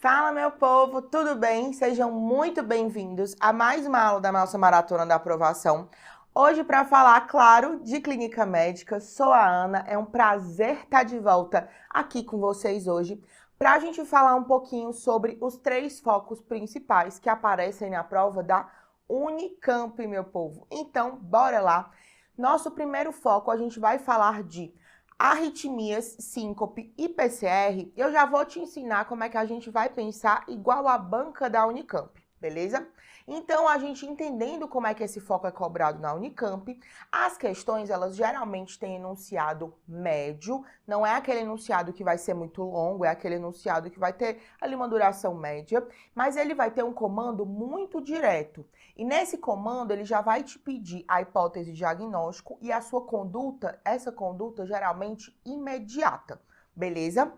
Fala, meu povo, tudo bem? Sejam muito bem-vindos a mais uma aula da nossa Maratona da Aprovação. Hoje, para falar, claro, de clínica médica, sou a Ana. É um prazer estar de volta aqui com vocês hoje para a gente falar um pouquinho sobre os 3 focos principais que aparecem na prova da Unicamp, meu povo. Então, bora lá. Nosso primeiro foco, a gente vai falar de arritmias, síncope e PCR. Eu já vou te ensinar como é que a gente vai pensar igual a banca da Unicamp, beleza? Então, a gente entendendo como é que esse foco é cobrado na Unicamp, as questões, elas geralmente têm enunciado médio, não é aquele enunciado que vai ser muito longo, é aquele enunciado que vai ter ali uma duração média, mas ele vai ter um comando muito direto. E nesse comando, ele já vai te pedir a hipótese de diagnóstico e a sua conduta, essa conduta geralmente imediata, beleza?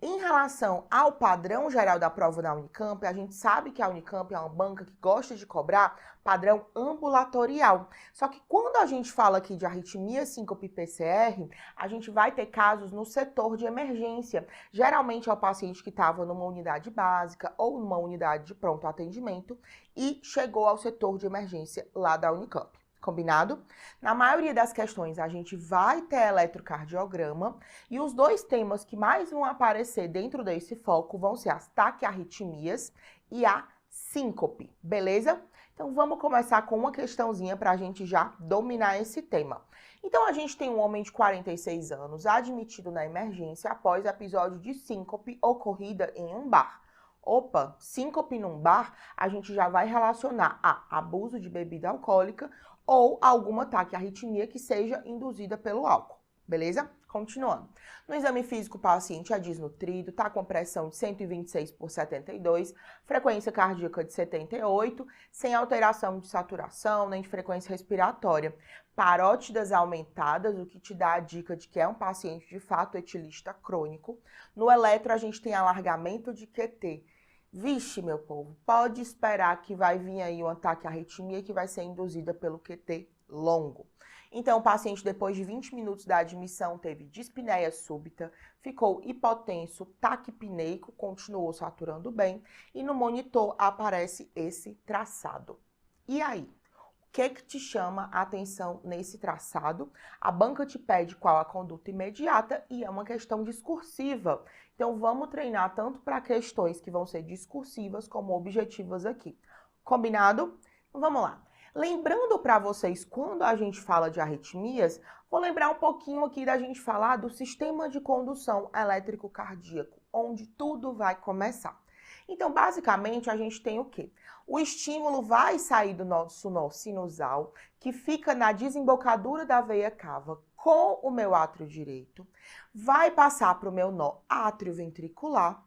Em relação ao padrão geral da prova da Unicamp, a gente sabe que a Unicamp é uma banca que gosta de cobrar padrão ambulatorial. Só que quando a gente fala aqui de arritmia, síncope e PCR, a gente vai ter casos no setor de emergência. Geralmente é o paciente que estava numa unidade básica ou numa unidade de pronto atendimento e chegou ao setor de emergência lá da Unicamp. Combinado? Na maioria das questões, a gente vai ter eletrocardiograma e os 2 temas que mais vão aparecer dentro desse foco vão ser as taquiarritmias e a síncope, beleza? Então, vamos começar com uma questãozinha para a gente já dominar esse tema. Então, a gente tem um homem de 46 anos admitido na emergência após episódio de síncope ocorrida em um bar. Opa, síncope num bar, a gente já vai relacionar a abuso de bebida alcoólica ou alguma taquiarritmia que seja induzida pelo álcool, beleza? Continuando. No exame físico, o paciente é desnutrido, tá com pressão de 126 por 72, frequência cardíaca de 78, sem alteração de saturação nem de frequência respiratória. Parótidas aumentadas, o que te dá a dica de que é um paciente de fato etilista crônico. No eletro, a gente tem alargamento de QT. Vixe, meu povo, pode esperar que vai vir aí um ataque à arritmia que vai ser induzida pelo QT longo. Então, o paciente, depois de 20 minutos da admissão, teve dispneia súbita, ficou hipotenso, taquipneico, continuou saturando bem e no monitor aparece esse traçado. E aí? O que te chama a atenção nesse traçado? A banca te pede qual a conduta imediata e é uma questão discursiva. Então, vamos treinar tanto para questões que vão ser discursivas como objetivas aqui. Combinado? Vamos lá. Lembrando para vocês, quando a gente fala de arritmias, vou lembrar um pouquinho aqui da gente falar do sistema de condução elétrico cardíaco, onde tudo vai começar. Então, basicamente, a gente tem o quê? O estímulo vai sair do nosso nó sinusal, que fica na desembocadura da veia cava com o meu átrio direito, vai passar para o meu nó átrio-ventricular,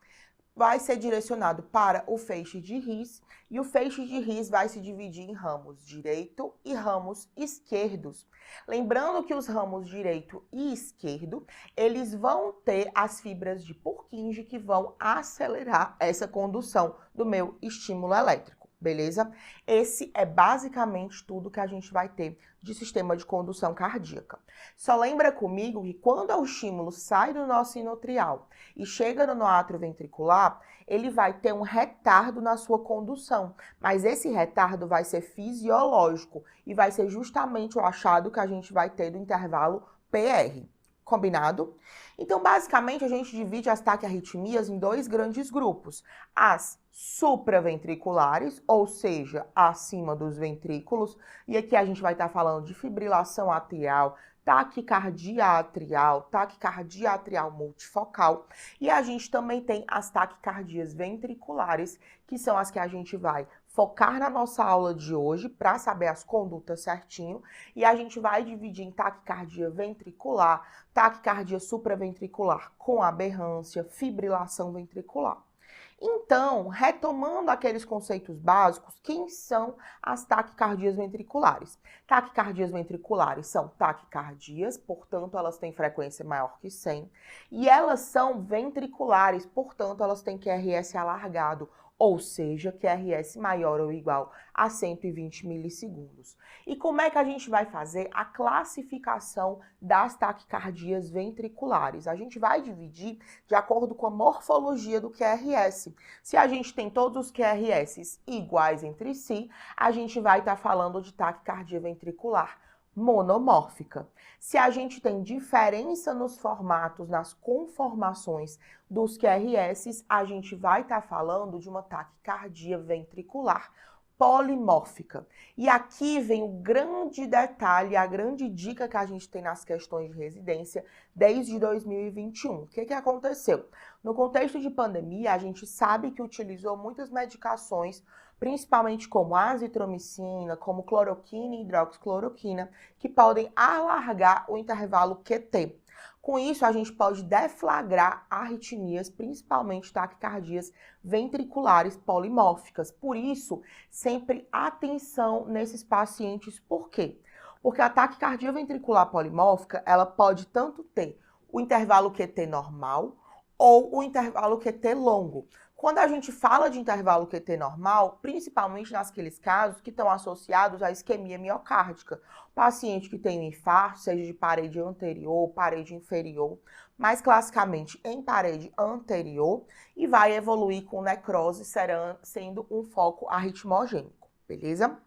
vai ser direcionado para o feixe de His, e o feixe de His vai se dividir em ramos direito e ramos esquerdos. Lembrando que os ramos direito e esquerdo, eles vão ter as fibras de Purkinje que vão acelerar essa condução do meu estímulo elétrico. Beleza? Esse é basicamente tudo que a gente vai ter de sistema de condução cardíaca. Só lembra comigo que quando o estímulo sai do nosso sinoatrial e chega no átrio ventricular, ele vai ter um retardo na sua condução, mas esse retardo vai ser fisiológico e vai ser justamente o achado que a gente vai ter do intervalo PR. Combinado? Então, basicamente, a gente divide as taquiarritmias em 2 grandes grupos. As supraventriculares, ou seja, acima dos ventrículos, e aqui a gente vai estar falando de fibrilação atrial, taquicardia atrial multifocal, e a gente também tem as taquicardias ventriculares, que são as que a gente vai focar na nossa aula de hoje para saber as condutas certinho, e a gente vai dividir em taquicardia ventricular, taquicardia supraventricular com aberrância, fibrilação ventricular. Então, retomando aqueles conceitos básicos, quem são as taquicardias ventriculares? Taquicardias ventriculares são taquicardias, portanto, elas têm frequência maior que 100, e elas são ventriculares, portanto, elas têm QRS alargado, ou seja, QRS maior ou igual a 120 milissegundos. E como é que a gente vai fazer a classificação das taquicardias ventriculares? A gente vai dividir de acordo com a morfologia do QRS. Se a gente tem todos os QRS iguais entre si, a gente vai estar falando de taquicardia ventricular monomórfica. Se a gente tem diferença nos formatos, nas conformações dos QRS, a gente vai estar falando de uma taquicardia ventricular polimórfica. E aqui vem o grande detalhe, a grande dica que a gente tem nas questões de residência desde 2021. O que aconteceu? No contexto de pandemia, a gente sabe que utilizou muitas medicações, principalmente como azitromicina, como cloroquina e hidroxicloroquina, que podem alargar o intervalo QT. Com isso, a gente pode deflagrar arritmias, principalmente taquicardias ventriculares polimórficas. Por isso, sempre atenção nesses pacientes. Por quê? Porque a taquicardia ventricular polimórfica, ela pode tanto ter o intervalo QT normal ou o intervalo QT longo. Quando a gente fala de intervalo QT normal, principalmente naqueles casos que estão associados à isquemia miocárdica, paciente que tem um infarto, seja de parede anterior, parede inferior, mais classicamente em parede anterior, e vai evoluir com necrose, sendo um foco arritmogênico, beleza?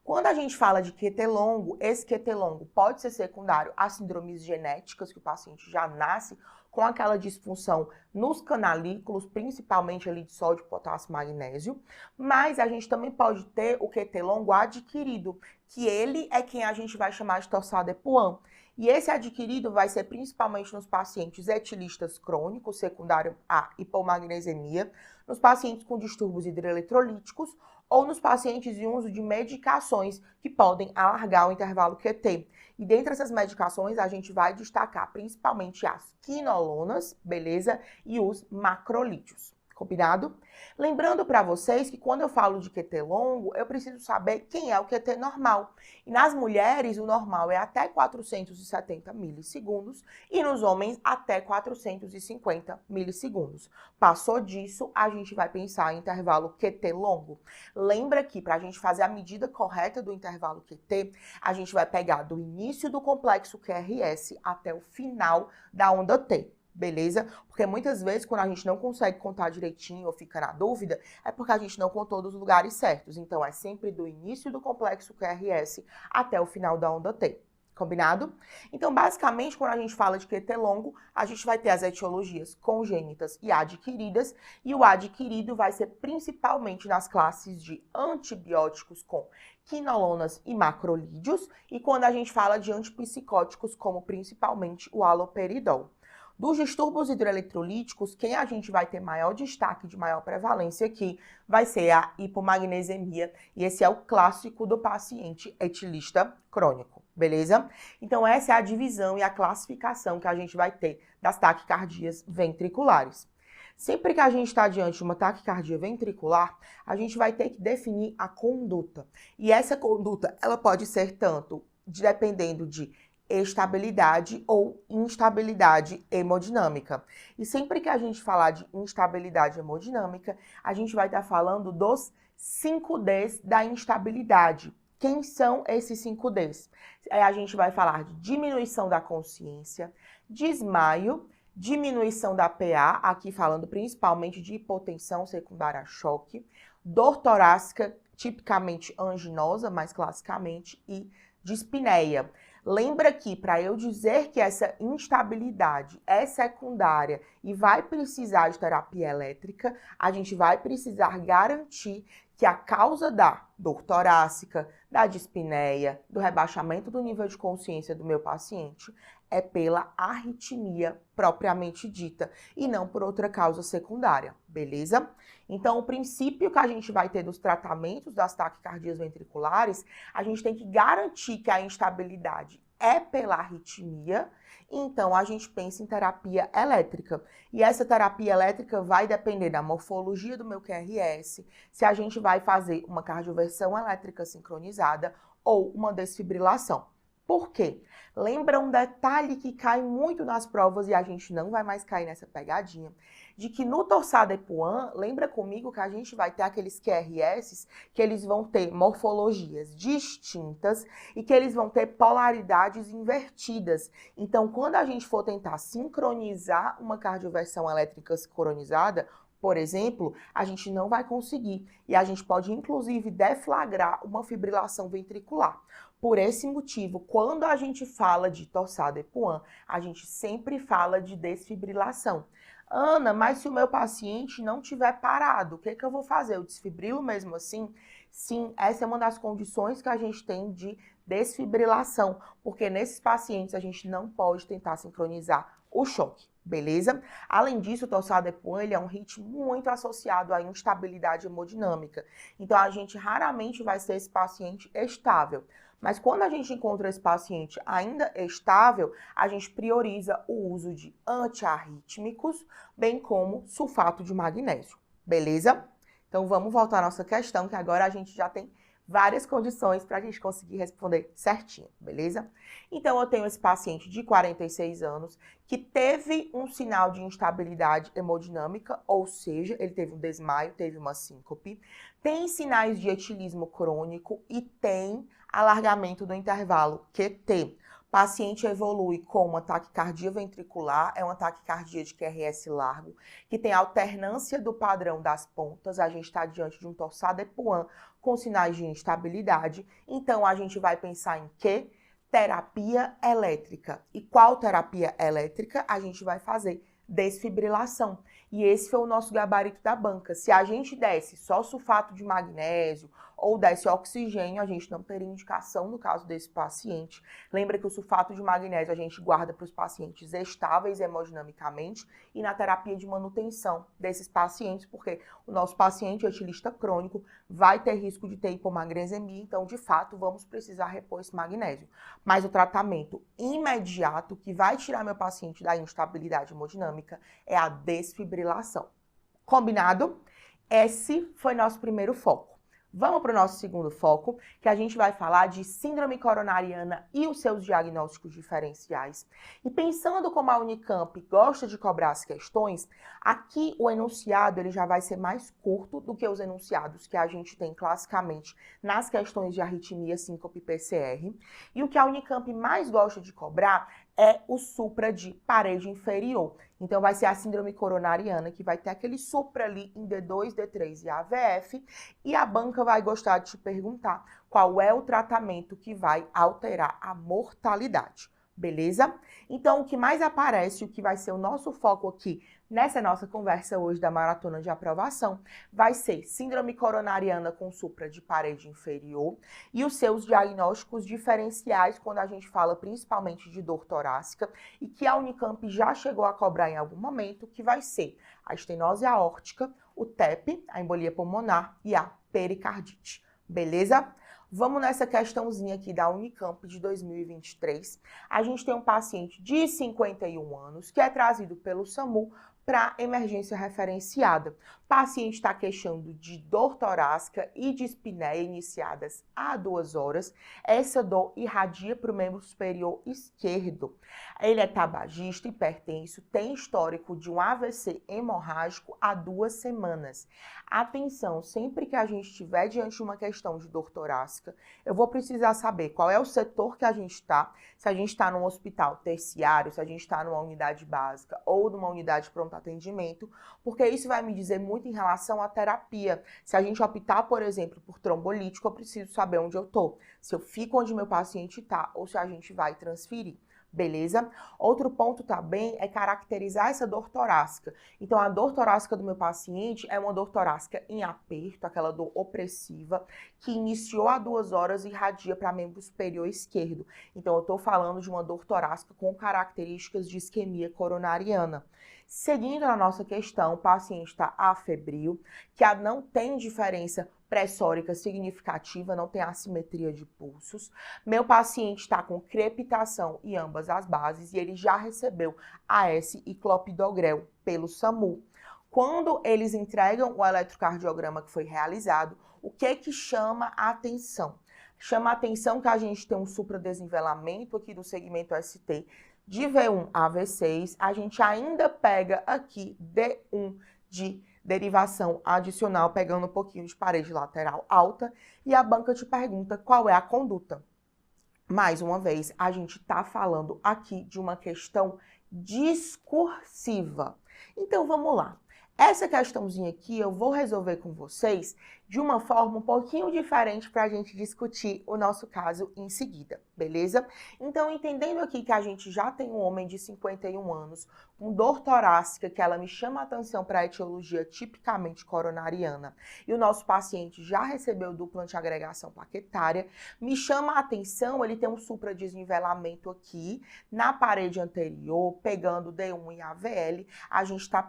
Quando a gente fala de QT longo, esse QT longo pode ser secundário a síndromes genéticas, que o paciente já nasce com aquela disfunção nos canalículos, principalmente ali de sódio, potássio, magnésio, mas a gente também pode ter o QT longo adquirido, que ele é quem a gente vai chamar de torsade de Pointes. E esse adquirido vai ser principalmente nos pacientes etilistas crônicos, secundário a hipomagnesemia, nos pacientes com distúrbios hidroeletrolíticos ou nos pacientes de uso de medicações que podem alargar o intervalo QT. E dentre essas medicações, a gente vai destacar principalmente as quinolonas, beleza? E os macrolídeos. Combinado? Lembrando para vocês que quando eu falo de QT longo, eu preciso saber quem é o QT normal. E nas mulheres, o normal é até 470 milissegundos e nos homens até 450 milissegundos. Passou disso, a gente vai pensar em intervalo QT longo. Lembra que para a gente fazer a medida correta do intervalo QT, a gente vai pegar do início do complexo QRS até o final da onda T. Beleza? Porque muitas vezes, quando a gente não consegue contar direitinho ou fica na dúvida, é porque a gente não contou dos lugares certos. Então, é sempre do início do complexo QRS até o final da onda T. Combinado? Então, basicamente, quando a gente fala de QT longo, a gente vai ter as etiologias congênitas e adquiridas, e o adquirido vai ser principalmente nas classes de antibióticos com quinolonas e macrolídeos, e quando a gente fala de antipsicóticos, como principalmente o haloperidol. Dos distúrbios hidroeletrolíticos, quem a gente vai ter maior destaque, de maior prevalência aqui, vai ser a hipomagnesemia, e esse é o clássico do paciente etilista crônico, beleza? Então essa é a divisão e a classificação que a gente vai ter das taquicardias ventriculares. Sempre que a gente está diante de uma taquicardia ventricular, a gente vai ter que definir a conduta. E essa conduta, ela pode ser tanto dependendo de estabilidade ou instabilidade hemodinâmica. E sempre que a gente falar de instabilidade hemodinâmica, a gente vai estar falando dos 5Ds da instabilidade. Quem são esses 5Ds? A gente vai falar de diminuição da consciência, desmaio, diminuição da PA, aqui falando principalmente de hipotensão secundária a choque, dor torácica, tipicamente anginosa, mais classicamente, e dispneia. Lembra que para eu dizer que essa instabilidade é secundária e vai precisar de terapia elétrica, a gente vai precisar garantir que a causa da dor torácica, da dispneia, do rebaixamento do nível de consciência do meu paciente é pela arritmia propriamente dita e não por outra causa secundária, beleza? Então, o princípio que a gente vai ter dos tratamentos das taquicardias ventriculares, a gente tem que garantir que a instabilidade é pela arritmia, então a gente pensa em terapia elétrica. E essa terapia elétrica vai depender da morfologia do meu QRS, se a gente vai fazer uma cardioversão elétrica sincronizada ou uma desfibrilação. Por quê? Lembra um detalhe que cai muito nas provas e a gente não vai mais cair nessa pegadinha, de que no Torsades de Pointes, lembra comigo que a gente vai ter aqueles QRS que eles vão ter morfologias distintas e que eles vão ter polaridades invertidas. Então, quando a gente for tentar sincronizar uma cardioversão elétrica sincronizada, por exemplo, a gente não vai conseguir e a gente pode inclusive deflagrar uma fibrilação ventricular. Por esse motivo, quando a gente fala de Torsades de Pointes, a gente sempre fala de desfibrilação. Ana, mas se o meu paciente não tiver parado, o que eu vou fazer? Eu desfibrilo mesmo assim? Sim, essa é uma das condições que a gente tem de desfibrilação, porque nesses pacientes a gente não pode tentar sincronizar o choque, beleza? Além disso, o Torsades de Pointes é um HIIT muito associado à instabilidade hemodinâmica, então a gente raramente vai ser esse paciente estável. Mas quando a gente encontra esse paciente ainda estável, a gente prioriza o uso de antiarrítmicos, bem como sulfato de magnésio, beleza? Então vamos voltar à nossa questão, que agora a gente já tem várias condições para a gente conseguir responder certinho, beleza? Então eu tenho esse paciente de 46 anos que teve um sinal de instabilidade hemodinâmica, ou seja, ele teve um desmaio, teve uma síncope, tem sinais de etilismo crônico e tem alargamento do intervalo QT. O paciente evolui com uma taquicardia ventricular, é uma taquicardia de QRS largo, que tem alternância do padrão das pontas, a gente está diante de um Torsades de Pointes com sinais de instabilidade, então a gente vai pensar em quê? Terapia elétrica. E qual terapia elétrica? A gente vai fazer desfibrilação. E esse foi o nosso gabarito da banca. Se a gente desse só sulfato de magnésio ou desse oxigênio, a gente não teria indicação no caso desse paciente. Lembra que o sulfato de magnésio a gente guarda para os pacientes estáveis hemodinamicamente e na terapia de manutenção desses pacientes, porque o nosso paciente etilista crônico vai ter risco de ter hipomagnesemia, então, de fato, vamos precisar repor esse magnésio. Mas o tratamento imediato que vai tirar meu paciente da instabilidade hemodinâmica é a desfibrilação. Combinado? Esse foi nosso primeiro foco. Vamos para o nosso segundo foco, que a gente vai falar de síndrome coronariana e os seus diagnósticos diferenciais. E pensando como a Unicamp gosta de cobrar as questões, aqui o enunciado ele já vai ser mais curto do que os enunciados que a gente tem classicamente nas questões de arritmia, síncope e PCR. E o que a Unicamp mais gosta de cobrar é o supra de parede inferior. Então, vai ser a síndrome coronariana, que vai ter aquele supra ali em D2, D3 e AVF, e a banca vai gostar de te perguntar qual é o tratamento que vai alterar a mortalidade, beleza? Então, o que mais aparece, o que vai ser o nosso foco aqui nessa nossa conversa hoje da maratona de aprovação, vai ser síndrome coronariana com supra de parede inferior e os seus diagnósticos diferenciais quando a gente fala principalmente de dor torácica e que a Unicamp já chegou a cobrar em algum momento, que vai ser a estenose aórtica, o TEP, a embolia pulmonar e a pericardite, beleza? Vamos nessa questãozinha aqui da Unicamp de 2023. A gente tem um paciente de 51 anos que é trazido pelo SAMU para emergência referenciada. O paciente está queixando de dor torácica e de espinéia iniciadas há 2 horas. Essa dor irradia para o membro superior esquerdo. Ele é tabagista, hipertenso, tem histórico de um AVC hemorrágico há 2 semanas. Atenção, sempre que a gente estiver diante de uma questão de dor torácica, eu vou precisar saber qual é o setor que a gente está, se a gente está num hospital terciário, se a gente está numa unidade básica ou numa unidade de pronto atendimento, porque isso vai me dizer muito em relação à terapia. Se a gente optar, por exemplo, por trombolítico, eu preciso saber onde eu estou, se eu fico onde meu paciente está ou se a gente vai transferir. Beleza? Outro ponto também é caracterizar essa dor torácica. Então, a dor torácica do meu paciente é uma dor torácica em aperto, aquela dor opressiva, que iniciou há 2 horas e irradia para membro superior esquerdo. Então, eu estou falando de uma dor torácica com características de isquemia coronariana. Seguindo na nossa questão, o paciente está afebril, que não tem diferença pressórica significativa, não tem assimetria de pulsos. Meu paciente está com crepitação em ambas as bases e ele já recebeu AS e clopidogrel pelo SAMU. Quando eles entregam o eletrocardiograma que foi realizado, o que chama a atenção? Chama a atenção que a gente tem um supradesnivelamento aqui do segmento ST de V1 a V6. A gente ainda pega aqui D1 de derivação adicional, pegando um pouquinho de parede lateral alta. E a banca te pergunta qual é a conduta. Mais uma vez, a gente está falando aqui de uma questão discursiva. Então, vamos lá. Essa questãozinha aqui eu vou resolver com vocês de uma forma um pouquinho diferente para a gente discutir o nosso caso em seguida, beleza? Então, entendendo aqui que a gente já tem um homem de 51 anos com dor torácica, que ela me chama a atenção para a etiologia tipicamente coronariana, e o nosso paciente já recebeu dupla antiagregação plaquetária, me chama a atenção, ele tem um supradesnivelamento aqui na parede anterior, pegando D1 e AVL, a gente está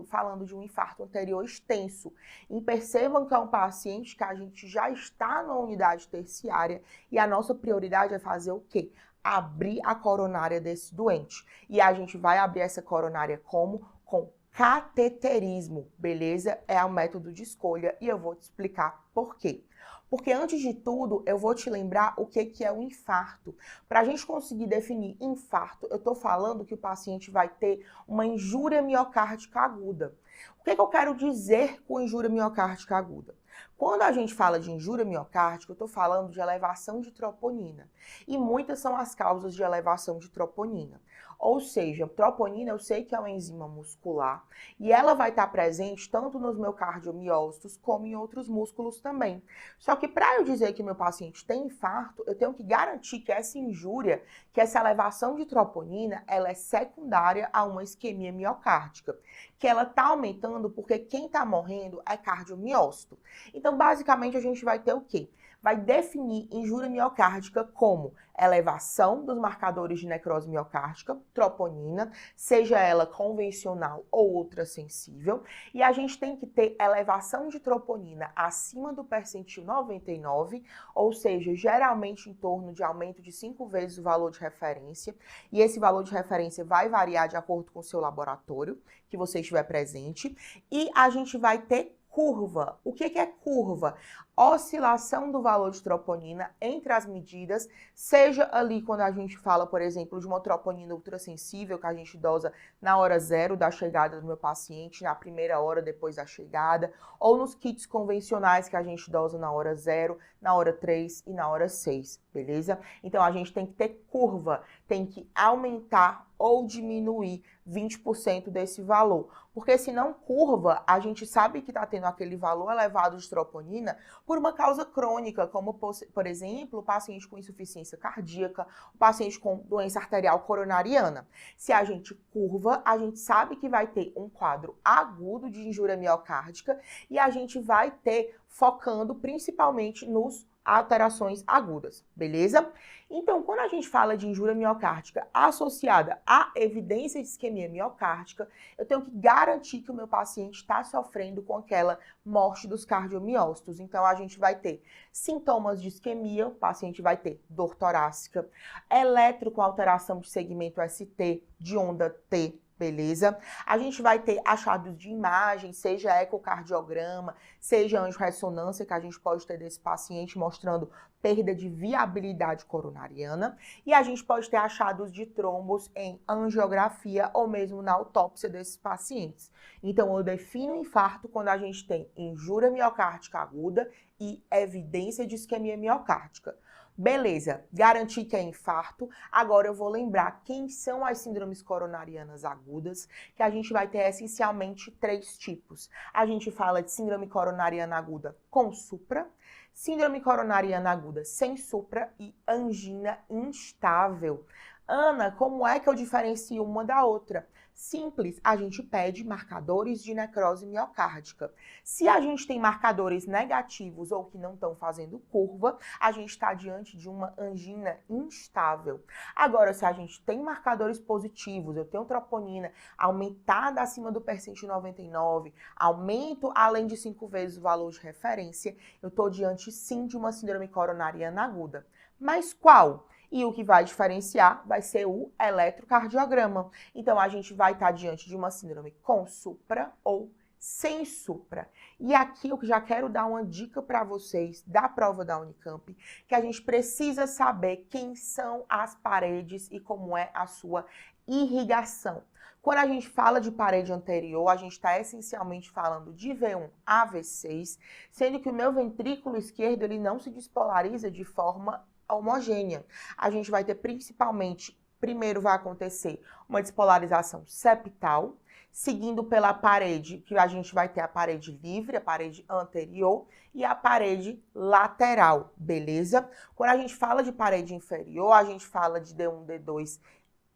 falando de um infarto anterior extenso. E percebam que é um paciente que a gente já está na unidade terciária e a nossa prioridade é fazer o quê? Abrir a coronária desse doente. E a gente vai abrir essa coronária como? Com cateterismo, beleza? É o método de escolha e eu vou te explicar por quê. Porque antes de tudo, eu vou te lembrar o que é o infarto. Para a gente conseguir definir infarto, eu estou falando que o paciente vai ter uma injúria miocárdica aguda. O que eu quero dizer com injúria miocárdica aguda? Quando a gente fala de injúria miocárdica, eu estou falando de elevação de troponina. E muitas são as causas de elevação de troponina. Ou seja, troponina eu sei que é uma enzima muscular e ela vai estar presente tanto nos miocardiomiócitos como em outros músculos também. Só que para eu dizer que meu paciente tem infarto, eu tenho que garantir que essa injúria, que essa elevação de troponina, ela é secundária a uma isquemia miocárdica, que ela está aumentando porque quem está morrendo é cardiomiócito. Então, basicamente, a gente vai ter o quê? Vai definir injúria miocárdica como elevação dos marcadores de necrose miocárdica, troponina, seja ela convencional ou ultrassensível, e a gente tem que ter elevação de troponina acima do percentil 99, ou seja, geralmente em torno de aumento de 5 vezes o valor de referência, e esse valor de referência vai variar de acordo com o seu laboratório, que você estiver presente, e a gente vai ter curva. O que é curva? Oscilação do valor de troponina entre as medidas, seja ali quando a gente fala, por exemplo, de uma troponina ultrassensível, que a gente dosa na hora 0 da chegada do meu paciente, na primeira hora depois da chegada, ou nos kits convencionais que a gente dosa na hora 0, na hora 3 e na hora 6, beleza? Então, a gente tem que ter curva, tem que aumentar ou diminuir 20% desse valor. Porque se não curva, a gente sabe que está tendo aquele valor elevado de troponina por uma causa crônica, como, por exemplo, o paciente com insuficiência cardíaca, o paciente com doença arterial coronariana. Se a gente curva, a gente sabe que vai ter um quadro agudo de injúria miocárdica e a gente vai ter focando principalmente nos alterações agudas, beleza? Então, quando a gente fala de injúria miocárdica associada à evidência de isquemia miocárdica, eu tenho que garantir que o meu paciente está sofrendo com aquela morte dos cardiomiócitos. Então, a gente vai ter sintomas de isquemia, o paciente vai ter dor torácica, eletro com alteração de segmento ST, de onda T, beleza? A gente vai ter achados de imagem, seja ecocardiograma, seja angiorressonância, que a gente pode ter desse paciente mostrando perda de viabilidade coronariana. E a gente pode ter achados de trombos em angiografia ou mesmo na autópsia desses pacientes. Então, eu defino infarto quando a gente tem injúria miocárdica aguda e evidência de isquemia miocárdica. Beleza, garanti que é infarto. Agora eu vou lembrar quem são as síndromes coronarianas agudas, que a gente vai ter essencialmente 3 tipos. A gente fala de síndrome coronariana aguda com supra, síndrome coronariana aguda sem supra e angina instável. Ana, como é que eu diferencio uma da outra? Simples, a gente pede marcadores de necrose miocárdica. Se a gente tem marcadores negativos ou que não estão fazendo curva, a gente está diante de uma angina instável. Agora, se a gente tem marcadores positivos, eu tenho troponina aumentada acima do percentil 99, aumento além de 5 vezes o valor de referência, eu estou diante sim de uma síndrome coronariana aguda. Mas qual? E o que vai diferenciar vai ser o eletrocardiograma. Então, a gente vai estar diante de uma síndrome com supra ou sem supra. E aqui eu já quero dar uma dica para vocês da prova da Unicamp, que a gente precisa saber quem são as paredes e como é a sua irrigação. Quando a gente fala de parede anterior, a gente está essencialmente falando de V1 a V6, sendo que o meu ventrículo esquerdo ele não se despolariza de forma homogênea. A gente vai ter principalmente, primeiro vai acontecer uma despolarização septal, seguindo pela parede, que a gente vai ter a parede livre, a parede anterior e a parede lateral, beleza? Quando a gente fala de parede inferior, a gente fala de D1, D2,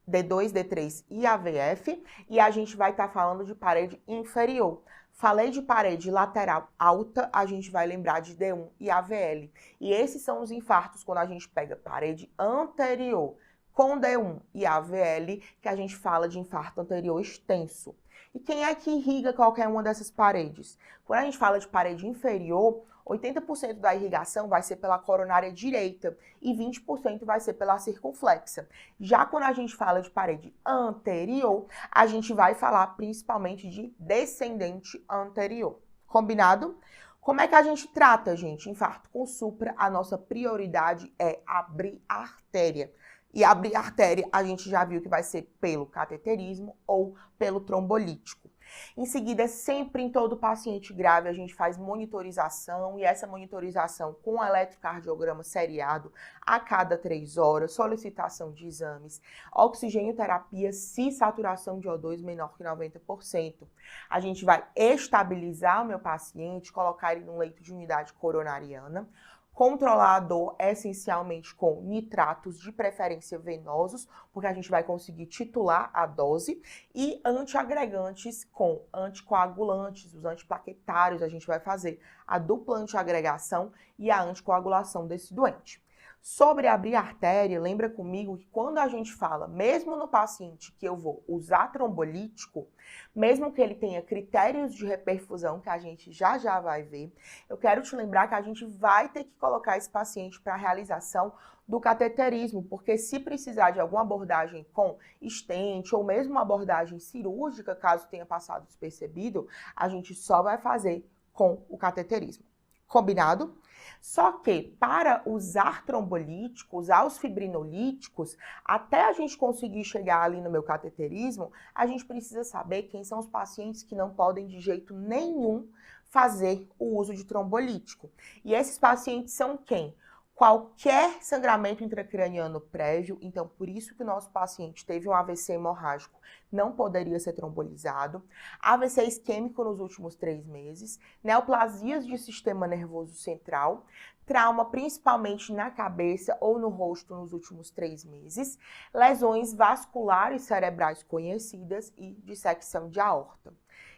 D3 e AVF, e a gente vai estar falando de parede inferior. Falei de parede lateral alta, a gente vai lembrar de D1 e AVL. E esses são os infartos quando a gente pega parede anterior com D1 e AVL, que a gente fala de infarto anterior extenso. E quem é que irriga qualquer uma dessas paredes? Quando a gente fala de parede inferior, 80% da irrigação vai ser pela coronária direita e 20% vai ser pela circunflexa. Já quando a gente fala de parede anterior, a gente vai falar principalmente de descendente anterior. Combinado? Como é que a gente trata, gente? Infarto com supra, a nossa prioridade é abrir a artéria. E abrir a artéria, a gente já viu que vai ser pelo cateterismo ou pelo trombolítico. Em seguida, sempre em todo paciente grave, a gente faz monitorização e essa monitorização com eletrocardiograma seriado a cada 3 horas, solicitação de exames, oxigênio terapia se saturação de O2 menor que 90%. A gente vai estabilizar o meu paciente, colocar ele num leito de unidade coronariana, controlar a dor essencialmente com nitratos, de preferência venosos, porque a gente vai conseguir titular a dose, e antiagregantes com anticoagulantes, os antiplaquetários, a gente vai fazer a dupla antiagregação e a anticoagulação desse doente. Sobre abrir a artéria, lembra comigo que quando a gente fala, mesmo no paciente que eu vou usar trombolítico, mesmo que ele tenha critérios de reperfusão, que a gente já vai ver, eu quero te lembrar que a gente vai ter que colocar esse paciente para a realização do cateterismo, porque se precisar de alguma abordagem com stent ou mesmo uma abordagem cirúrgica, caso tenha passado despercebido, a gente só vai fazer com o cateterismo. Combinado? Só que para usar trombolítico, usar os fibrinolíticos, até a gente conseguir chegar ali no meu cateterismo, a gente precisa saber quem são os pacientes que não podem de jeito nenhum fazer o uso de trombolítico. E esses pacientes são quem? Qualquer sangramento intracraniano prévio, então por isso que o nosso paciente teve um AVC hemorrágico, não poderia ser trombolizado, AVC isquêmico nos últimos 3 meses, neoplasias de sistema nervoso central, trauma principalmente na cabeça ou no rosto nos últimos 3 meses, lesões vasculares cerebrais conhecidas e dissecção de aorta.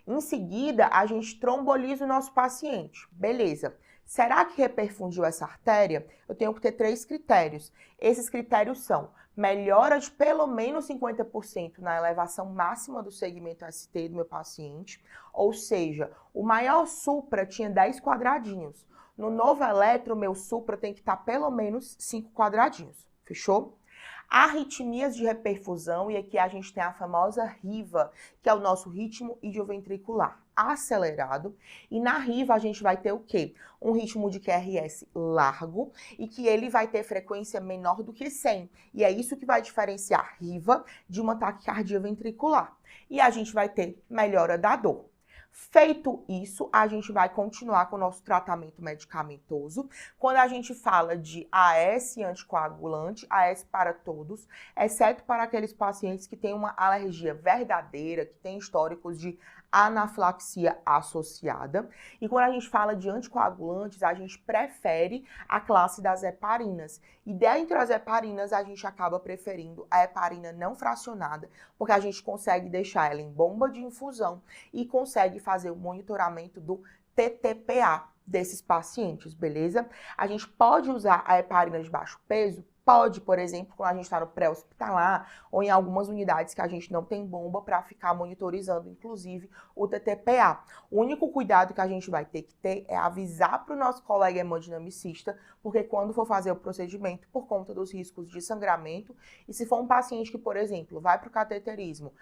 Em seguida, a gente tromboliza o nosso paciente. Beleza. Será que reperfundiu essa artéria? Eu tenho que ter 3 critérios. Esses critérios são melhora de pelo menos 50% na elevação máxima do segmento ST do meu paciente, ou seja, o maior supra tinha 10 quadradinhos. No novo eletro, meu supra tem que estar pelo menos 5 quadradinhos. Fechou? Arritmias de reperfusão, e aqui a gente tem a famosa RIVA, que é o nosso ritmo idioventricular acelerado, e na RIVA a gente vai ter o quê? Um ritmo de QRS largo e que ele vai ter frequência menor do que 100, e é isso que vai diferenciar RIVA de uma taquicardia ventricular. E a gente vai ter melhora da dor. Feito isso, a gente vai continuar com o nosso tratamento medicamentoso. Quando a gente fala de AS anticoagulante, AS para todos, exceto para aqueles pacientes que têm uma alergia verdadeira, que têm históricos de anafilaxia associada. E quando a gente fala de anticoagulantes, a gente prefere a classe das heparinas. E dentre as heparinas, a gente acaba preferindo a heparina não fracionada, porque a gente consegue deixar ela em bomba de infusão e consegue fazer o monitoramento do TTPA desses pacientes, beleza? A gente pode usar a heparina de baixo peso? pode, por exemplo, quando a gente está no pré-hospitalar ou em algumas unidades que a gente não tem bomba para ficar monitorizando, inclusive, o TTPA. O único cuidado que a gente vai ter que ter é avisar para o nosso colega hemodinamicista, porque quando for fazer o procedimento, por conta dos riscos de sangramento, e se for um paciente que, por exemplo, vai para o cateterismo,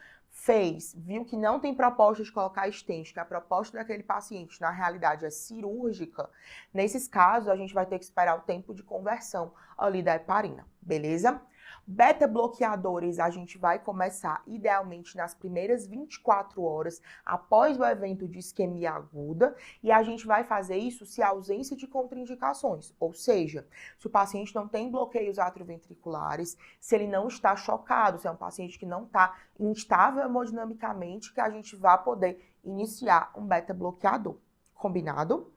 viu que não tem proposta de colocar stent, que a proposta daquele paciente, na realidade, é cirúrgica, nesses casos, a gente vai ter que esperar o tempo de conversão ali da heparina, beleza? Beta-bloqueadores a gente vai começar idealmente nas primeiras 24 horas após o evento de isquemia aguda e a gente vai fazer isso se há ausência de contraindicações, ou seja, se o paciente não tem bloqueios atrioventriculares, se ele não está chocado, se é um paciente que não está instável hemodinamicamente, que a gente vai poder iniciar um beta-bloqueador. Combinado?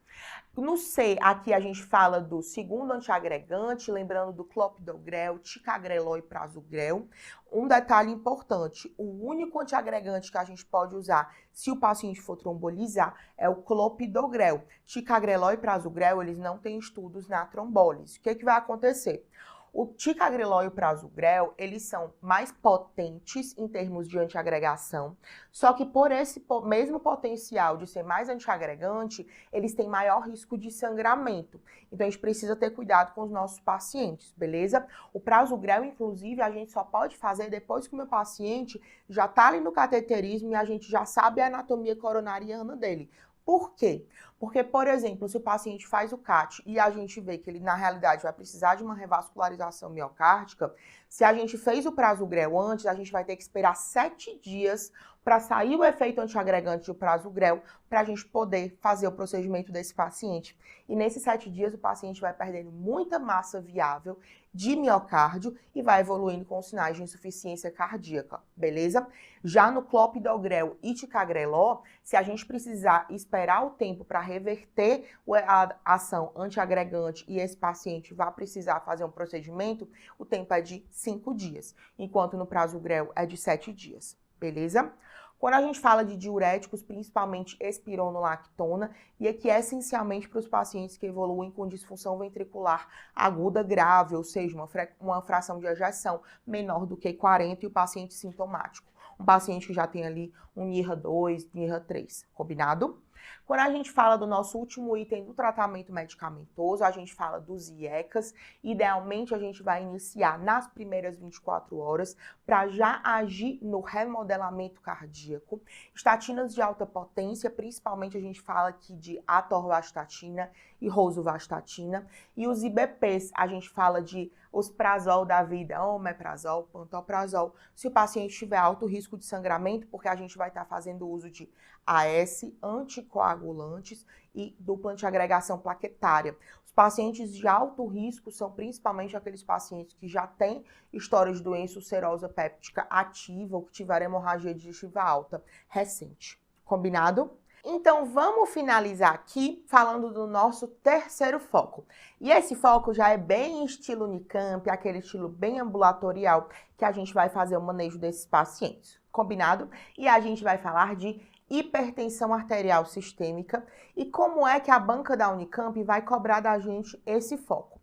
No C, aqui a gente fala do segundo antiagregante, lembrando do clopidogrel, ticagrelol e prasugrel. Um detalhe importante, o único antiagregante que a gente pode usar se o paciente for trombolizar é o clopidogrel. Ticagrelol e prasugrel, eles não têm estudos na trombólise. O que vai acontecer? O ticagrelol e o prasugrel, eles são mais potentes em termos de antiagregação, só que por esse mesmo potencial de ser mais antiagregante, eles têm maior risco de sangramento. Então, a gente precisa ter cuidado com os nossos pacientes, beleza? O prasugrel, inclusive, a gente só pode fazer depois que o meu paciente já está ali no cateterismo e a gente já sabe a anatomia coronariana dele. Por quê? Porque, por exemplo, se o paciente faz o CAT e a gente vê que ele, na realidade, vai precisar de uma revascularização miocárdica, se a gente fez o prasugrel antes, a gente vai ter que esperar 7 dias para sair o efeito antiagregante do prasugrel para a gente poder fazer o procedimento desse paciente. E nesses 7 dias, o paciente vai perdendo muita massa viável de miocárdio e vai evoluindo com sinais de insuficiência cardíaca, beleza? Já no clopidogrel e ticagrelol, se a gente precisar esperar o tempo para reverter a ação antiagregante e esse paciente vai precisar fazer um procedimento, o tempo é de 5 dias, enquanto no prasugrel é de 7 dias, beleza? Quando a gente fala de diuréticos, principalmente espironolactona, e aqui é essencialmente para os pacientes que evoluem com disfunção ventricular aguda grave, ou seja, uma fração de ejeção menor do que 40 e o paciente sintomático. Um paciente que já tem ali um NIRA 2, NIRA 3, combinado? Quando a gente fala do nosso último item do tratamento medicamentoso, a gente fala dos IECAs. Idealmente, a gente vai iniciar nas primeiras 24 horas para já agir no remodelamento cardíaco. Estatinas de alta potência, principalmente a gente fala aqui de atorvastatina e rosuvastatina. E os IBPs, a gente fala de os prazol da vida, omeprazol, pantoprazol, se o paciente tiver alto risco de sangramento, porque a gente vai estar fazendo uso de AS, anticoagulantes e dupla antiagregação plaquetária. Os pacientes de alto risco são principalmente aqueles pacientes que já têm história de doença ulcerosa péptica ativa ou que tiveram hemorragia digestiva alta recente. Combinado? Então, vamos finalizar aqui falando do nosso terceiro foco. E esse foco já é bem estilo Unicamp, aquele estilo bem ambulatorial que a gente vai fazer o manejo desses pacientes. Combinado? E a gente vai falar de hipertensão arterial sistêmica e como é que a banca da Unicamp vai cobrar da gente esse foco.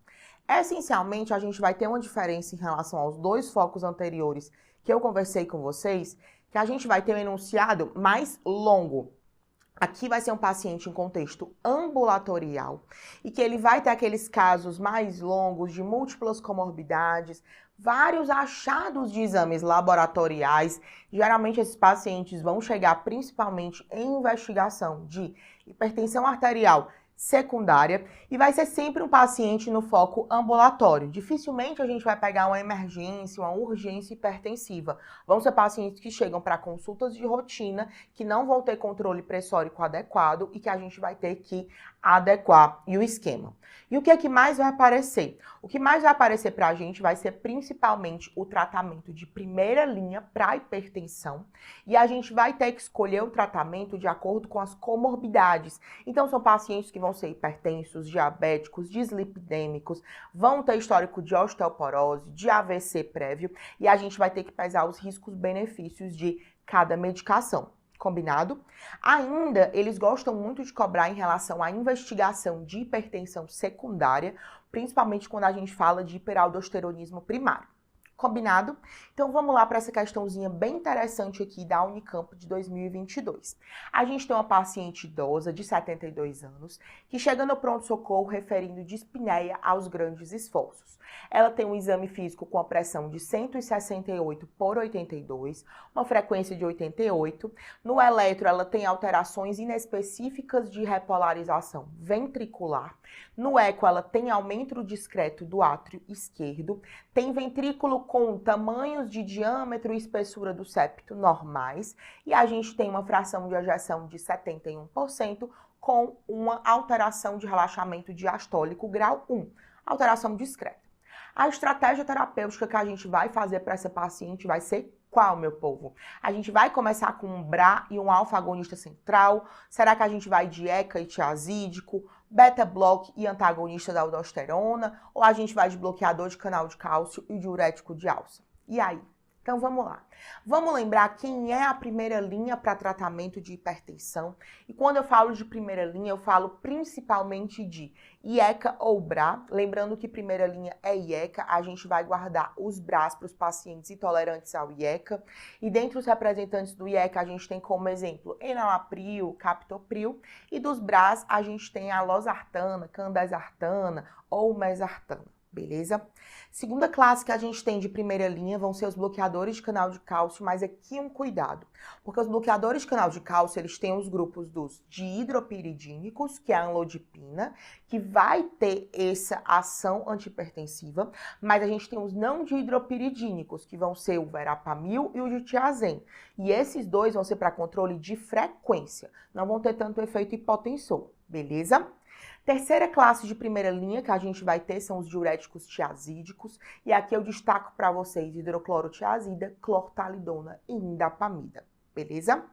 Essencialmente, a gente vai ter uma diferença em relação aos dois focos anteriores que eu conversei com vocês, que a gente vai ter um enunciado mais longo. Aqui vai ser um paciente em contexto ambulatorial e que ele vai ter aqueles casos mais longos de múltiplas comorbidades, vários achados de exames laboratoriais. Geralmente esses pacientes vão chegar principalmente em investigação de hipertensão arterial secundária e vai ser sempre um paciente no foco ambulatório. Dificilmente a gente vai pegar uma emergência, uma urgência hipertensiva. Vão ser pacientes que chegam para consultas de rotina, que não vão ter controle pressórico adequado e que a gente vai ter que adequar o esquema. E o que é que mais vai aparecer? O que mais vai aparecer para a gente vai ser principalmente o tratamento de primeira linha para hipertensão e a gente vai ter que escolher o tratamento de acordo com as comorbidades. Então, são pacientes que vão ser hipertensos, diabéticos, dislipidêmicos, vão ter histórico de osteoporose, de AVC prévio e a gente vai ter que pesar os riscos-benefícios de cada medicação. Combinado? Ainda, eles gostam muito de cobrar em relação à investigação de hipertensão secundária, principalmente quando a gente fala de hiperaldosteronismo primário. Combinado? Então vamos lá para essa questãozinha bem interessante aqui da Unicamp de 2022. A gente tem uma paciente idosa de 72 anos que chega no pronto-socorro referindo dispneia aos grandes esforços. Ela tem um exame físico com a pressão de 168 por 82, uma frequência de 88. No eletro, ela tem alterações inespecíficas de repolarização ventricular. No eco, ela tem aumento discreto do átrio esquerdo, tem ventrículo com tamanhos de diâmetro e espessura do septo normais, e a gente tem uma fração de ejeção de 71% com uma alteração de relaxamento diastólico grau 1, alteração discreta. A estratégia terapêutica que a gente vai fazer para essa paciente vai ser qual, meu povo? A gente vai começar com um BRA e um alfa-agonista central? Será que a gente vai de ECA e tiazídico, beta-block e antagonista da aldosterona? Ou a gente vai de bloqueador de canal de cálcio e diurético de alça? E aí? Então vamos lá. Vamos lembrar quem é a primeira linha para tratamento de hipertensão. E quando eu falo de primeira linha, eu falo principalmente de IECA ou BRA. Lembrando que primeira linha é IECA, a gente vai guardar os BRAs para os pacientes intolerantes ao IECA. E dentre os representantes do IECA, a gente tem como exemplo enalapril, captopril. E dos BRAs, a gente tem a losartana, candesartana ou mesartana. Beleza? Segunda classe que a gente tem de primeira linha vão ser os bloqueadores de canal de cálcio, mas aqui um cuidado, porque os bloqueadores de canal de cálcio, eles têm os grupos dos dihidropiridínicos, que é a anlodipina, que vai ter essa ação antihipertensiva, mas a gente tem os não dihidropiridínicos, que vão ser o verapamil e o ditiazem. E esses dois vão ser para controle de frequência, não vão ter tanto efeito hipotensor, beleza? Terceira classe de primeira linha que a gente vai ter são os diuréticos tiazídicos, e aqui eu destaco para vocês hidroclorotiazida, clortalidona e indapamida, beleza?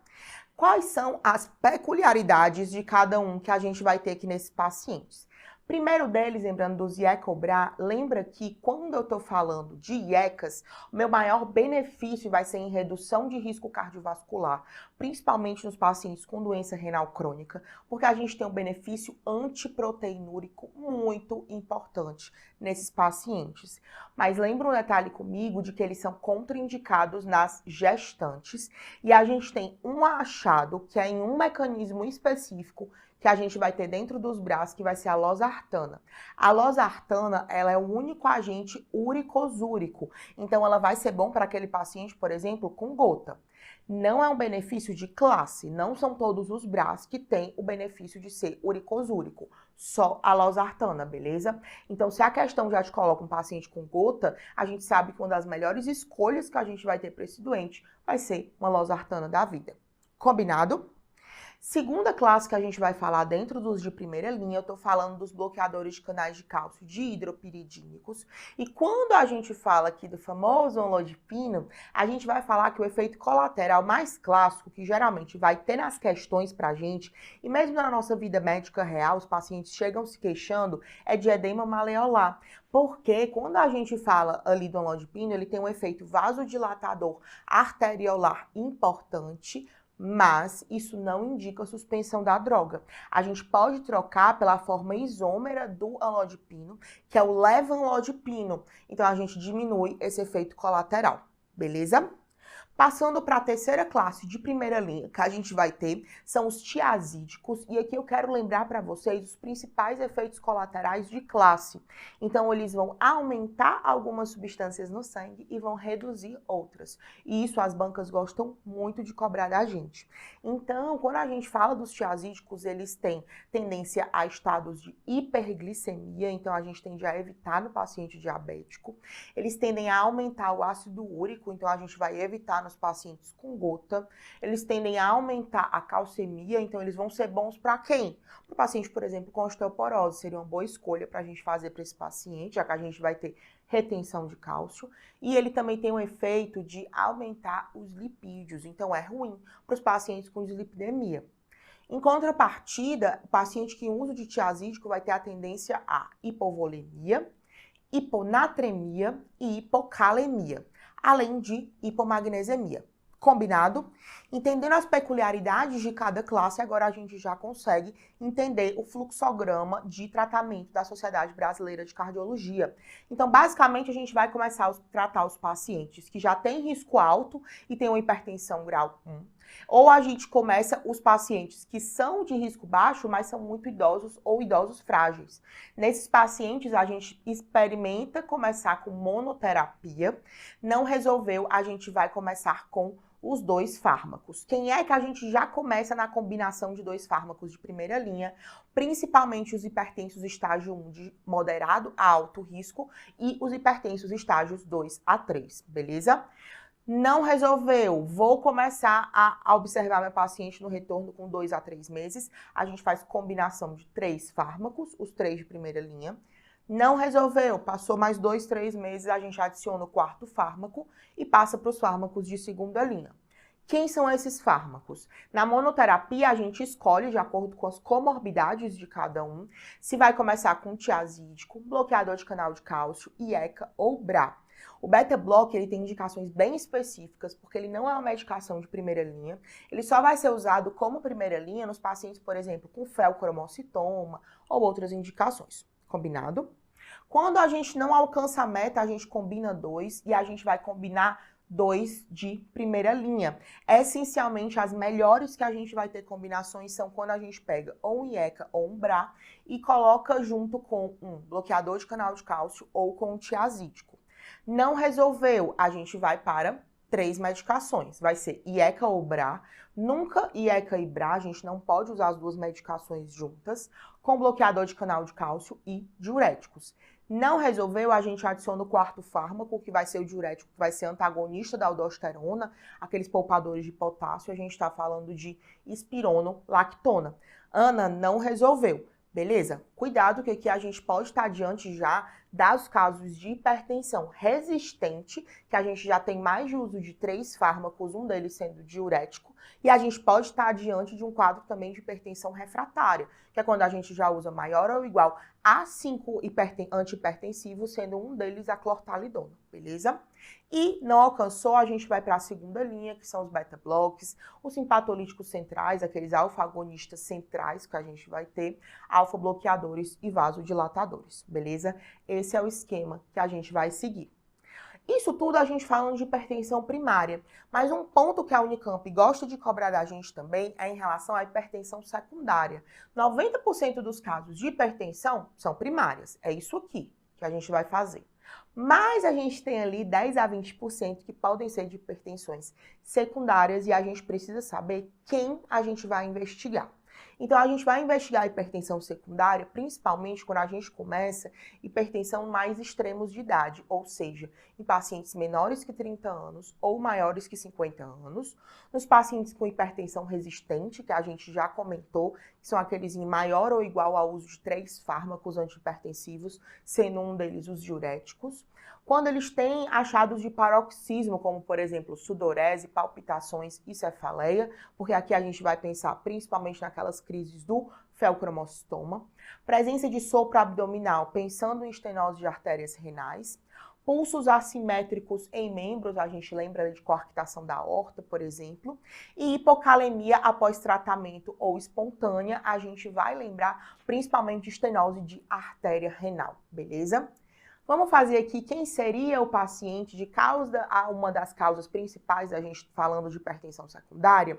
Quais são as peculiaridades de cada um que a gente vai ter aqui nesses pacientes? Primeiro deles, lembrando dos IECA ou BRA, lembra que quando eu estou falando de IECAs, o meu maior benefício vai ser em redução de risco cardiovascular, principalmente nos pacientes com doença renal crônica, porque a gente tem um benefício antiproteinúrico muito importante nesses pacientes. Mas lembra um detalhe comigo de que eles são contraindicados nas gestantes, e a gente tem um achado que é em um mecanismo específico que a gente vai ter dentro dos BRAs, que vai ser a losartana. A losartana, ela é o único agente uricosúrico, então ela vai ser bom para aquele paciente, por exemplo, com gota. Não é um benefício de classe, não são todos os BRAs que têm o benefício de ser uricosúrico, só a losartana, beleza? Então, se a questão já te coloca um paciente com gota, a gente sabe que uma das melhores escolhas que a gente vai ter para esse doente vai ser uma losartana da vida. Combinado? Segunda classe que a gente vai falar dentro dos de primeira linha, eu tô falando dos bloqueadores de canais de cálcio dihidropiridínicos. E quando a gente fala aqui do famoso anlodipino, a gente vai falar que o efeito colateral mais clássico, que geralmente vai ter nas questões pra gente, e mesmo na nossa vida médica real, os pacientes chegam se queixando, é de edema maleolar. Porque quando a gente fala ali do anlodipino, ele tem um efeito vasodilatador arteriolar importante, mas isso não indica a suspensão da droga. A gente pode trocar pela forma isômera do anlodipino, que é o levanlodipino. Então, a gente diminui esse efeito colateral, beleza? Passando para a terceira classe de primeira linha que a gente vai ter, são os tiazídicos, e aqui eu quero lembrar para vocês os principais efeitos colaterais de classe. Então, eles vão aumentar algumas substâncias no sangue e vão reduzir outras. E isso as bancas gostam muito de cobrar da gente. Então, quando a gente fala dos tiazídicos, eles têm tendência a estados de hiperglicemia, então a gente tende a evitar no paciente diabético. Eles tendem a aumentar o ácido úrico, então a gente vai evitar nos pacientes com gota. Eles tendem a aumentar a calcemia, então eles vão ser bons para quem? Para o paciente, por exemplo, com osteoporose, seria uma boa escolha para a gente fazer para esse paciente, já que a gente vai ter retenção de cálcio. E ele também tem um efeito de aumentar os lipídios, então é ruim para os pacientes com dislipidemia. Em contrapartida, o paciente que usa de tiazídico vai ter a tendência a hipovolemia, hiponatremia e hipocalemia, além de hipomagnesemia. Combinado? Entendendo as peculiaridades de cada classe, agora a gente já consegue entender o fluxograma de tratamento da Sociedade Brasileira de Cardiologia. Então, basicamente, a gente vai começar a tratar os pacientes que já têm risco alto e têm uma hipertensão grau 1. Ou a gente começa os pacientes que são de risco baixo, mas são muito idosos ou idosos frágeis. Nesses pacientes, a gente experimenta começar com monoterapia. Não resolveu, a gente vai começar com os 2 fármacos. Quem é que a gente já começa na combinação de 2 fármacos de primeira linha, principalmente os hipertensos estágio 1 de moderado a alto risco e os hipertensos estágios 2 a 3, beleza? Não resolveu, vou começar a observar meu paciente no retorno com 2 a 3 meses. A gente faz combinação de 3 fármacos, os 3 de primeira linha. Não resolveu, passou mais 2, 3 meses, a gente adiciona o 4º fármaco e passa para os fármacos de segunda linha. Quem são esses fármacos? Na monoterapia, a gente escolhe, de acordo com as comorbidades de cada um, se vai começar com tiazídico, bloqueador de canal de cálcio, IECA ou BRA. O beta-block, ele tem indicações bem específicas, porque ele não é uma medicação de primeira linha. Ele só vai ser usado como primeira linha nos pacientes, por exemplo, com feocromocitoma ou outras indicações. Combinado? Quando a gente não alcança a meta, a gente combina 2 e a gente vai combinar 2 de primeira linha. Essencialmente, as melhores que a gente vai ter combinações são quando a gente pega ou um IECA ou um BRA e coloca junto com um bloqueador de canal de cálcio ou com um tiazídico. Não resolveu, a gente vai para 3 medicações. Vai ser IECA ou BRA. Nunca IECA e BRA, a gente não pode usar as 2 medicações juntas, com bloqueador de canal de cálcio e diuréticos. Não resolveu, a gente adiciona o 4º fármaco, que vai ser o diurético, que vai ser antagonista da aldosterona, aqueles poupadores de potássio, a gente está falando de espironolactona. Ana, não resolveu. Beleza? Cuidado que aqui a gente pode estar diante já dos casos de hipertensão resistente, que a gente já tem mais de uso de 3 fármacos, um deles sendo diurético, e a gente pode estar diante de um quadro também de hipertensão refratária, que é quando a gente já usa maior ou igual a 5 antihipertensivos, sendo um deles a clortalidona, beleza? E não alcançou, a gente vai para a segunda linha, que são os beta-blocks, os simpatolíticos centrais, aqueles alfa-agonistas centrais que a gente vai ter, alfa-bloqueadores e vasodilatadores, beleza? Esse é o esquema que a gente vai seguir. Isso tudo a gente falando de hipertensão primária, mas um ponto que a Unicamp gosta de cobrar da gente também é em relação à hipertensão secundária. 90% dos casos de hipertensão são primárias, é isso aqui que a gente vai fazer. Mas a gente tem ali 10 a 20% que podem ser de hipertensões secundárias e a gente precisa saber quem a gente vai investigar. Então, a gente vai investigar a hipertensão secundária, principalmente quando a gente começa hipertensão mais extremos de idade, ou seja, em pacientes menores que 30 anos ou maiores que 50 anos, nos pacientes com hipertensão resistente, que a gente já comentou, que são aqueles em maior ou igual ao uso de 3 fármacos antihipertensivos, sendo um deles os diuréticos. Quando eles têm achados de paroxismo, como por exemplo sudorese, palpitações e cefaleia, porque aqui a gente vai pensar principalmente naquelas crises do feocromocitoma. Presença de sopro abdominal, pensando em estenose de artérias renais. Pulsos assimétricos em membros, a gente lembra de coarctação da aorta, por exemplo. E hipocalemia após tratamento ou espontânea, a gente vai lembrar principalmente de estenose de artéria renal, beleza? Vamos fazer aqui quem seria o paciente de causa, uma das causas principais da gente falando de hipertensão secundária.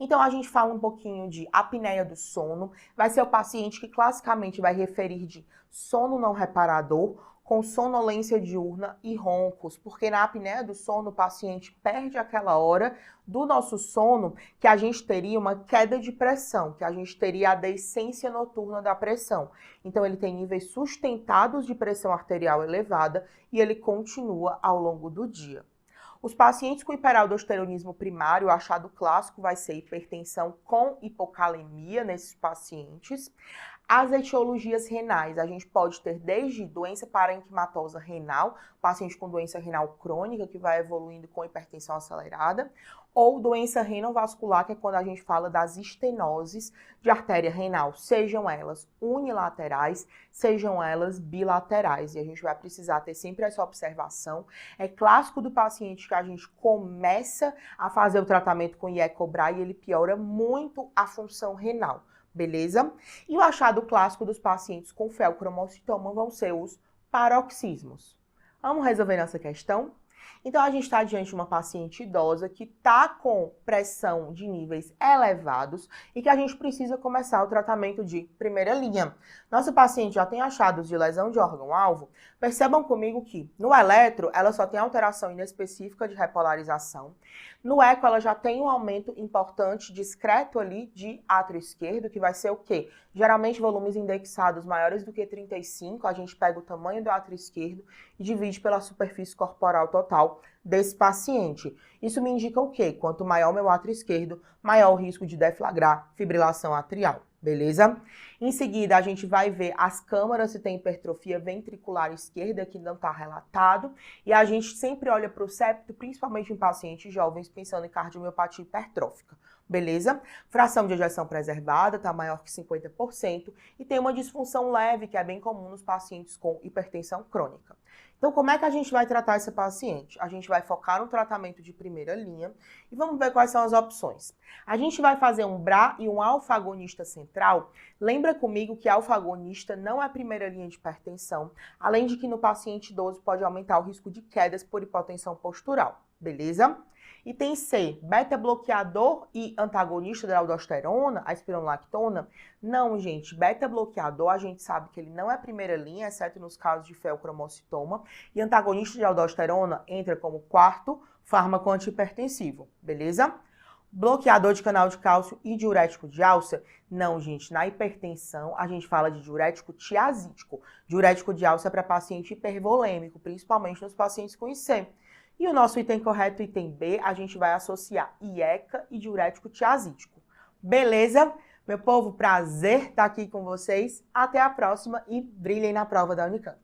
Então, a gente fala um pouquinho de apneia do sono. Vai ser o paciente que classicamente vai referir de sono não reparador, com sonolência diurna e roncos, porque na apneia do sono o paciente perde aquela hora do nosso sono que a gente teria uma queda de pressão, que a gente teria a descência noturna da pressão. Então ele tem níveis sustentados de pressão arterial elevada e ele continua ao longo do dia. Os pacientes com hiperaldosteronismo primário, o achado clássico vai ser hipertensão com hipocalemia nesses pacientes. As etiologias renais, a gente pode ter desde doença parenquimatosa renal, paciente com doença renal crônica, que vai evoluindo com hipertensão acelerada, ou doença renovascular, que é quando a gente fala das estenoses de artéria renal, sejam elas unilaterais, sejam elas bilaterais. E a gente vai precisar ter sempre essa observação. É clássico do paciente que a gente começa a fazer o tratamento com IECOBRA e ele piora muito a função renal. Beleza? E o achado clássico dos pacientes com feocromocitoma vão ser os paroxismos. Vamos resolver nossa questão? Então, a gente está diante de uma paciente idosa que está com pressão de níveis elevados e que a gente precisa começar o tratamento de primeira linha. Nossa paciente já tem achados de lesão de órgão-alvo. Percebam comigo que no eletro, ela só tem alteração inespecífica de repolarização. No eco, ela já tem um aumento importante, discreto ali, de átrio esquerdo, que vai ser o quê? Geralmente, volumes indexados maiores do que 35, a gente pega o tamanho do átrio esquerdo e divide pela superfície corporal total desse paciente. Isso me indica o quê? Quanto maior meu átrio esquerdo, maior o risco de deflagrar fibrilação atrial. Beleza? Em seguida, a gente vai ver as câmaras se tem hipertrofia ventricular esquerda, que não está relatado. E a gente sempre olha para o septo, principalmente em pacientes jovens, pensando em cardiomiopatia hipertrófica. Beleza? Fração de ejeção preservada está maior que 50% e tem uma disfunção leve, que é bem comum nos pacientes com hipertensão crônica. Então, como é que a gente vai tratar essa paciente? A gente vai focar no tratamento de primeira linha e vamos ver quais são as opções. A gente vai fazer um BRA e um alfa-agonista central. Lembra comigo que alfa-agonista não é a primeira linha de hipertensão, além de que no paciente idoso pode aumentar o risco de quedas por hipotensão postural, beleza? Item C, beta-bloqueador e antagonista da aldosterona, a espironolactona? Não, gente, beta-bloqueador a gente sabe que ele não é a primeira linha, exceto nos casos de feocromocitoma, e antagonista de aldosterona entra como quarto fármaco antihipertensivo, beleza? Bloqueador de canal de cálcio e diurético de alça? Não, gente, na hipertensão a gente fala de diurético tiazídico. Diurético de alça é para paciente hipervolêmico, principalmente nos pacientes com IC. E o nosso item correto, item B, a gente vai associar IECA e diurético tiazídico. Beleza? Meu povo, prazer estar aqui com vocês. Até a próxima e brilhem na prova da Unicamp.